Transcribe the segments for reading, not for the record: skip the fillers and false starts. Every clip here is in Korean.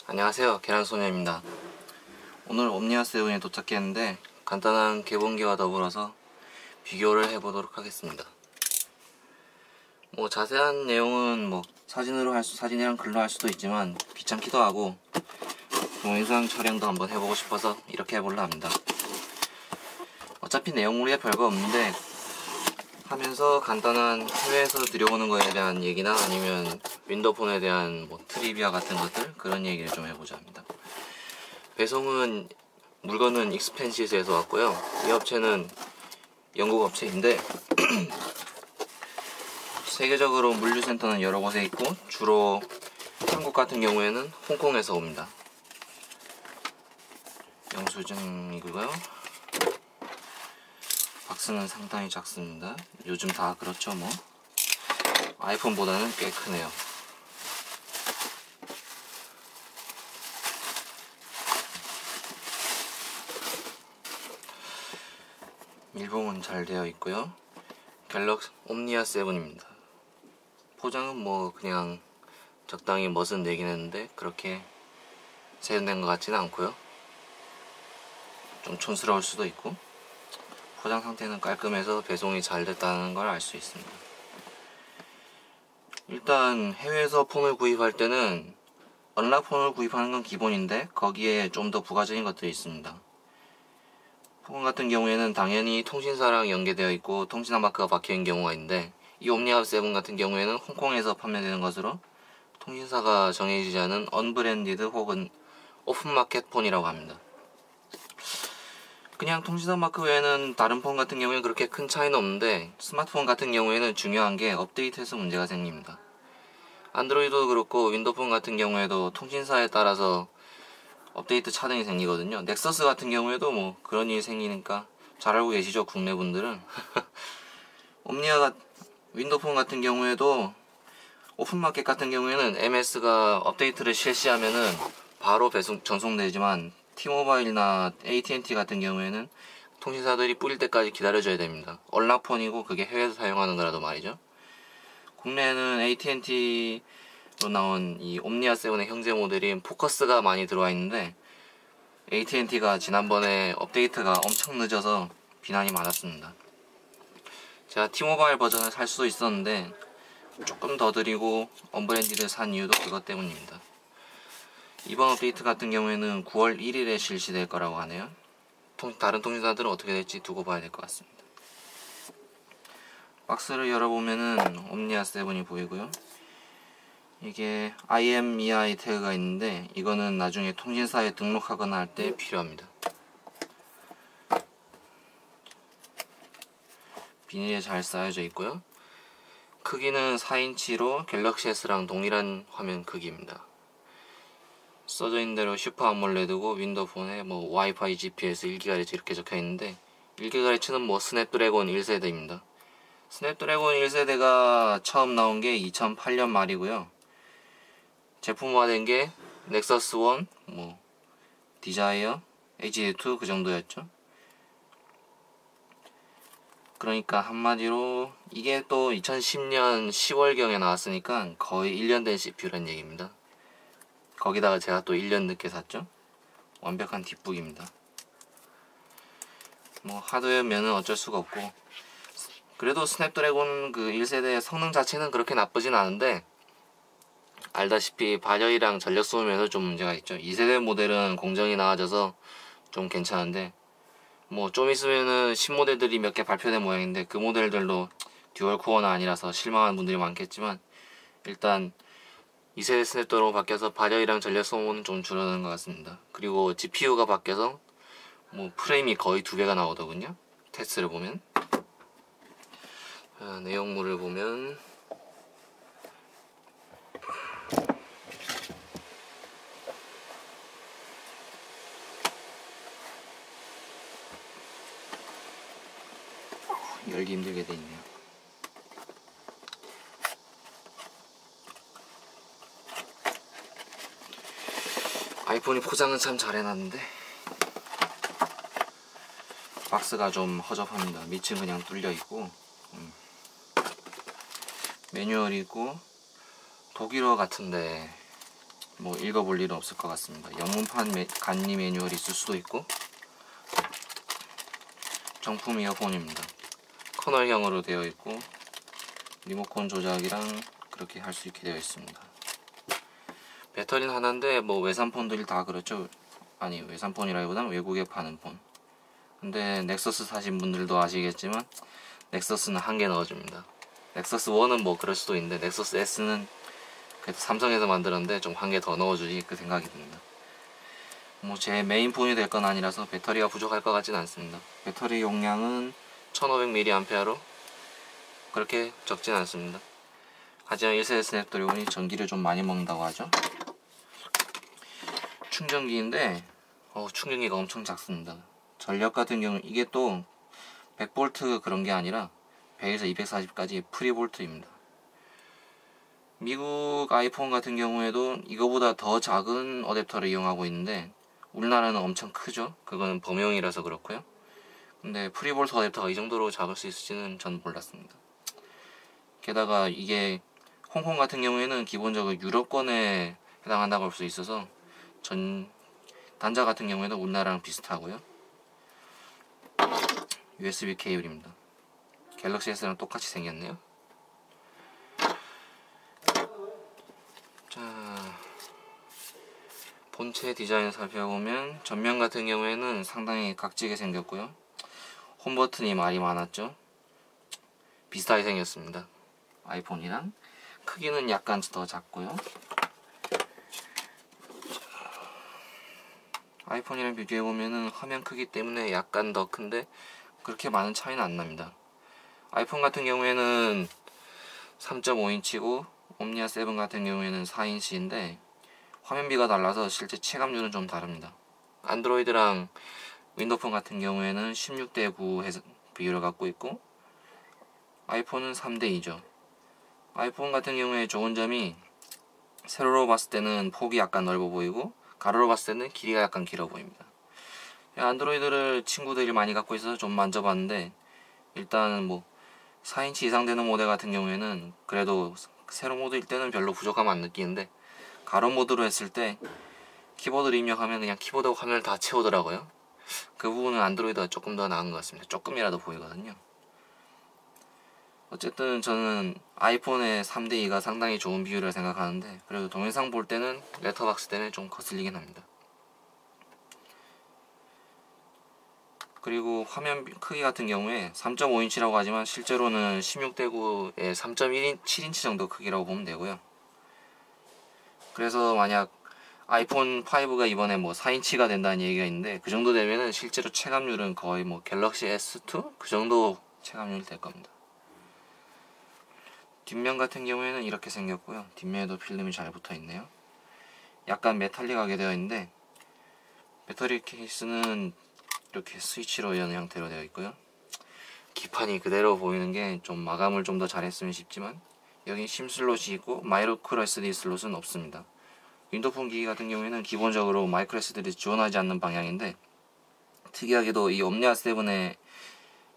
안녕하세요, 계란소녀입니다. 오늘 옴니아 세븐에 도착했는데 간단한 개봉기와 더불어서 비교를 해보도록 하겠습니다. 자세한 내용은 사진이랑 글로 할 수도 있지만 귀찮기도 하고 동영상 촬영도 한번 해보고 싶어서 이렇게 해보려 합니다. 어차피 내용물이 별거 없는데 하면서 간단한 해외에서 들여오는 거에 대한 얘기나 아니면 윈도우폰에 대한 트리비아 같은 것들, 그런 얘기를 좀 해보자 합니다. 배송은 물건은 익스펜시스에서 왔고요. 이 업체는 영국 업체인데 세계적으로 물류센터는 여러 곳에 있고 주로 한국 같은 경우에는 홍콩에서 옵니다. 영수증이고요. 박스는 상당히 작습니다. 요즘 다 그렇죠 뭐. 아이폰보다는 꽤 크네요. 밀봉은 잘 되어 있고요. 갤럭시 옴니아 7입니다. 포장은 그냥 적당히 멋은 내긴 했는데 그렇게 세련된 것 같지는 않고요. 좀 촌스러울 수도 있고, 포장 상태는 깔끔해서 배송이 잘 됐다는 걸 알 수 있습니다. 일단 해외에서 폰을 구입할 때는 언락폰을 구입하는 건 기본인데 거기에 좀 더 부가적인 것들이 있습니다. 폰 같은 경우에는 당연히 통신사랑 연계되어 있고 통신사 마크가 박혀있는 경우가 있는데, 이 옴니아 7 같은 경우에는 홍콩에서 판매되는 것으로 통신사가 정해지지 않은 언브랜디드 혹은 오픈마켓 폰이라고 합니다. 그냥 통신사 마크 외에는 다른 폰 같은 경우에는 그렇게 큰 차이는 없는데, 스마트폰 같은 경우에는 중요한 게 업데이트에서 문제가 생깁니다. 안드로이드도 그렇고 윈도우폰 같은 경우에도 통신사에 따라서 업데이트 차등이 생기거든요. 넥서스 같은 경우에도 그런 일이 생기니까 잘 알고 계시죠, 국내 분들은. 옴니아가 윈도우폰 같은 경우에도 오픈마켓 같은 경우에는 MS가 업데이트를 실시하면은 바로 전송되지만 T모바일이나 AT&T 같은 경우에는 통신사들이 뿌릴 때까지 기다려줘야 됩니다. 언락폰이고 그게 해외에서 사용하는 거라도 말이죠. 국내에는 AT&T로 나온 이 옴니아 7의 형제 모델인 포커스가 많이 들어와 있는데, AT&T가 지난번에 업데이트가 엄청 늦어서 비난이 많았습니다. 제가 T모바일 버전을 살 수도 있었는데 조금 더 드리고 언브랜디드를 산 이유도 그것 때문입니다. 이번 업데이트 같은 경우에는 9월 1일에 실시될 거라고 하네요. 다른 통신사들은 어떻게 될지 두고 봐야 될 것 같습니다. 박스를 열어보면은 옴니아 7이 보이고요. 이게 IMEI 태그가 있는데 이거는 나중에 통신사에 등록하거나 할 때 필요합니다. 비닐에 잘 쌓여져 있고요. 크기는 4인치로 갤럭시 S랑 동일한 화면 크기입니다. 써져 있는 대로 슈퍼 아몰레드고 윈도우폰에 와이파이 GPS 1GHz 이렇게 적혀 있는데, 1GHz는 스냅드래곤 1세대입니다. 스냅드래곤 1세대가 처음 나온 게 2008년 말이고요. 제품화된 게 넥서스 1, 디자이어, HD2 그 정도였죠. 그러니까 한마디로 이게 또 2010년 10월경에 나왔으니까 거의 1년 된 CPU란 얘기입니다. 거기다가 제가 또 1년 늦게 샀죠. 완벽한 뒷북입니다. 하드웨어 면은 어쩔 수가 없고, 그래도 스냅드래곤 그 1세대 성능 자체는 그렇게 나쁘진 않은데, 알다시피 발열이랑 전력 소모면에서 좀 문제가 있죠. 2세대 모델은 공정이 나아져서 좀 괜찮은데, 좀 있으면은 신모델들이 몇 개 발표된 모양인데 그 모델들도 듀얼 코어는 아니라서 실망하는 분들이 많겠지만, 일단 2세대 스냅드래곤으로 바뀌어서 발열이랑 전력 소모는 좀 줄어드는 것 같습니다. 그리고 GPU가 바뀌어서 프레임이 거의 2배가 나오더군요, 테스트를 보면. 내용물을 보면 열기 힘들게 돼 있네요. 아이폰이 포장은 참 잘 해놨는데 박스가 좀 허접합니다. 밑은 그냥 뚫려 있고, 매뉴얼이 있고 독일어 같은데 뭐 읽어볼 일은 없을 것 같습니다. 영문판 간이 매뉴얼이 있을 수도 있고. 정품 이어폰입니다. 커널형으로 되어 있고 리모컨 조작이랑 그렇게 할 수 있게 되어 있습니다. 배터리는 하나인데 뭐 외산폰들이 다 그렇죠. 아니 외산폰이라기보다는 외국에 파는 폰. 근데 넥서스 사신 분들도 아시겠지만 넥서스는 한 개 넣어줍니다. 넥서스 1은 뭐 그럴 수도 있는데 넥서스 S는 그래도 삼성에서 만들었는데 좀 한 개 더 넣어주지 그 생각이 듭니다. 뭐 제 메인폰이 될 건 아니라서 배터리가 부족할 것 같진 않습니다. 배터리 용량은 1500mAh로 그렇게 적진 않습니다. 하지만 1세대 스냅드래곤이 전기를 좀 많이 먹는다고 하죠. 충전기인데 충전기가 엄청 작습니다. 전력 같은 경우 이게 또 100V 그런 게 아니라 100에서 240까지 프리볼트입니다. 미국 아이폰 같은 경우에도 이거보다 더 작은 어댑터를 이용하고 있는데 우리나라는 엄청 크죠. 그거는 범용이라서 그렇고요. 근데 프리볼트 어댑터가 이 정도로 작을 수 있을지는 전 몰랐습니다. 게다가 이게 홍콩 같은 경우에는 기본적으로 유럽권에 해당한다고 할 수 있어서 단자 같은 경우에는 우리나라랑 비슷하고요. USB 케이블입니다. 갤럭시 S랑 똑같이 생겼네요. 자, 본체 디자인 살펴보면 전면 같은 경우에는 상당히 각지게 생겼고요. 홈 버튼이 말이 많았죠. 비슷하게 생겼습니다. 아이폰이랑 크기는 약간 더 작고요. 아이폰이랑 비교해보면 화면 크기 때문에 약간 더 큰데 그렇게 많은 차이는 안 납니다. 아이폰 같은 경우에는 3.5인치고 옴니아 7 같은 경우에는 4인치인데 화면비가 달라서 실제 체감률은 좀 다릅니다. 안드로이드랑 윈도우폰 같은 경우에는 16:9 비율을 갖고 있고 아이폰은 3:2죠. 아이폰 같은 경우에 좋은 점이 세로로 봤을 때는 폭이 약간 넓어 보이고 가로로 봤을 때는 길이가 약간 길어 보입니다. 안드로이드를 친구들이 많이 갖고 있어서 좀 만져봤는데 일단 뭐 4인치 이상 되는 모델 같은 경우에는 그래도 세로 모드일 때는 별로 부족함 안 느끼는데 가로 모드로 했을 때 키보드를 입력하면 그냥 키보드하고 화면을 다 채우더라고요. 그 부분은 안드로이드가 조금 더 나은 것 같습니다. 조금이라도 보이거든요. 어쨌든 저는 아이폰의 3:2가 상당히 좋은 비율이라 생각하는데 그래도 동영상 볼 때는 레터박스 때문에 좀 거슬리긴 합니다. 그리고 화면 크기 같은 경우에 3.5인치라고 하지만 실제로는 16:9의 3.7인치 정도 크기라고 보면 되고요. 그래서 만약 아이폰 5가 이번에 뭐 4인치가 된다는 얘기가 있는데 그 정도 되면은 실제로 체감률은 거의 뭐 갤럭시 S2 그 정도 체감률이 될 겁니다. 뒷면 같은 경우에는 이렇게 생겼고요. 뒷면에도 필름이 잘 붙어 있네요. 약간 메탈릭하게 되어 있는데 배터리 케이스는 이렇게 스위치로 여는 형태로 되어 있고요. 기판이 그대로 보이는 게 좀 마감을 좀 더 잘했으면 싶지만 여기 심 슬롯이 있고 마이크로 SD 슬롯은 없습니다. 윈도우폰 기기 같은 경우에는 기본적으로 마이크로 SD를 지원하지 않는 방향인데 특이하게도 이 옴니아 7의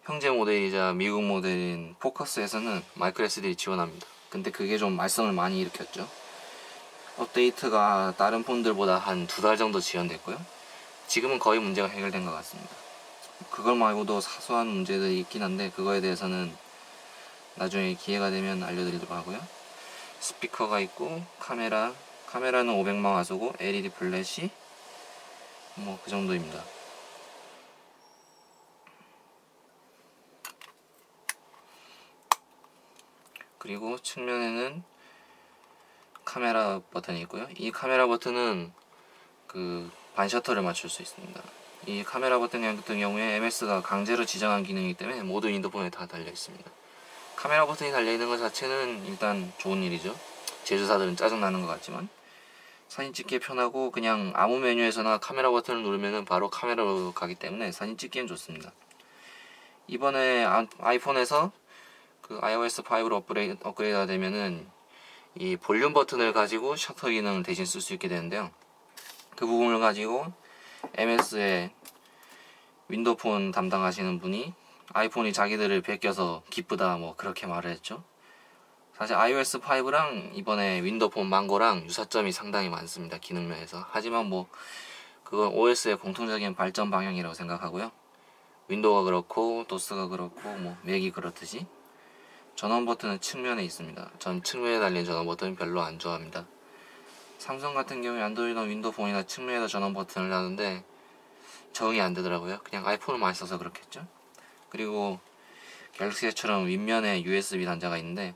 형제 모델이자 미국 모델인 포커스에서는 마이크로 SD를 지원합니다. 근데 그게 좀 말썽을 많이 일으켰죠. 업데이트가 다른 폰들보다 한 2달 정도 지연됐고요. 지금은 거의 문제가 해결된 것 같습니다. 그걸 말고도 사소한 문제들이 있긴 한데 그거에 대해서는 나중에 기회가 되면 알려드리도록 하고요. 스피커가 있고 카메라는 500만 화소고 LED 플래시 뭐 그 정도입니다. 그리고 측면에는 카메라 버튼이 있고요. 이 카메라 버튼은 그 반셔터를 맞출 수 있습니다. 이 카메라 버튼 같은 경우에 MS가 강제로 지정한 기능이기 때문에 모든 윈도우폰에 다 달려 있습니다. 카메라 버튼이 달려 있는 것 자체는 일단 좋은 일이죠. 제조사들은 짜증나는 것 같지만 사진 찍기에 편하고 그냥 아무 메뉴에서나 카메라 버튼을 누르면 바로 카메라로 가기 때문에 사진 찍기엔 좋습니다. 이번에 아이폰에서 그 iOS 5로 업그레이드가 되면은 이 볼륨 버튼을 가지고 셔터 기능을 대신 쓸 수 있게 되는데요. 그 부분을 가지고 MS의 윈도우폰 담당하시는 분이 아이폰이 자기들을 베껴서 기쁘다 뭐 그렇게 말을 했죠. 사실 iOS5랑 이번에 윈도우폰 망고랑 유사점이 상당히 많습니다. 기능면에서. 하지만 뭐 그건 OS의 공통적인 발전 방향이라고 생각하고요. 윈도우가 그렇고 도스가 그렇고 뭐 맥이 그렇듯이 전원 버튼은 측면에 있습니다. 전 측면에 달린 전원 버튼 별로 안 좋아합니다. 삼성 같은 경우에 안드로이드나 윈도우폰이나 측면에다 전원 버튼을 하는데 적응이 안 되더라고요. 그냥 아이폰을 많이 써서 그렇겠죠. 그리고 갤럭시처럼 윗면에 USB 단자가 있는데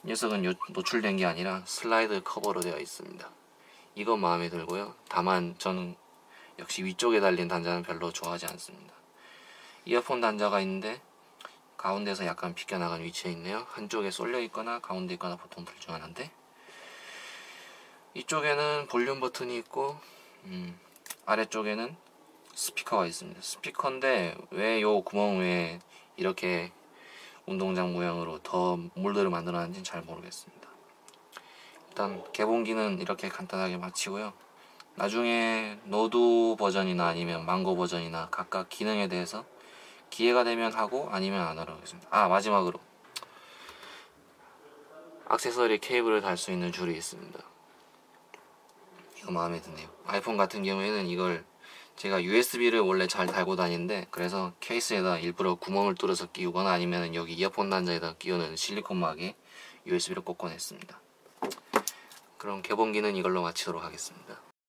이 녀석은 노출된 게 아니라 슬라이드 커버로 되어 있습니다. 이건 마음에 들고요. 다만 저는 역시 위쪽에 달린 단자는 별로 좋아하지 않습니다. 이어폰 단자가 있는데 가운데서 약간 비껴나간 위치에 있네요. 한쪽에 쏠려 있거나 가운데 있거나 보통 둘 중 하나인데, 이쪽에는 볼륨 버튼이 있고 아래쪽에는 스피커가 있습니다. 스피커인데 왜 요 구멍 위에 이렇게 운동장 모양으로 더 몰드를 만들어놨는지는 잘 모르겠습니다. 일단 개봉기는 이렇게 간단하게 마치고요. 나중에 노드 버전이나 아니면 망고 버전이나 각각 기능에 대해서 기회가 되면 하고 아니면 안 하도록 하겠습니다. 마지막으로 액세서리 케이블을 달 수 있는 줄이 있습니다. 이거 마음에 드네요. 아이폰 같은 경우에는 이걸 제가 USB를 원래 잘 달고 다니는데, 그래서 케이스에다 일부러 구멍을 뚫어서 끼우거나 아니면 여기 이어폰 단자에다 끼우는 실리콘막에 USB를 꽂곤 했습니다. 그럼 개봉기는 이걸로 마치도록 하겠습니다.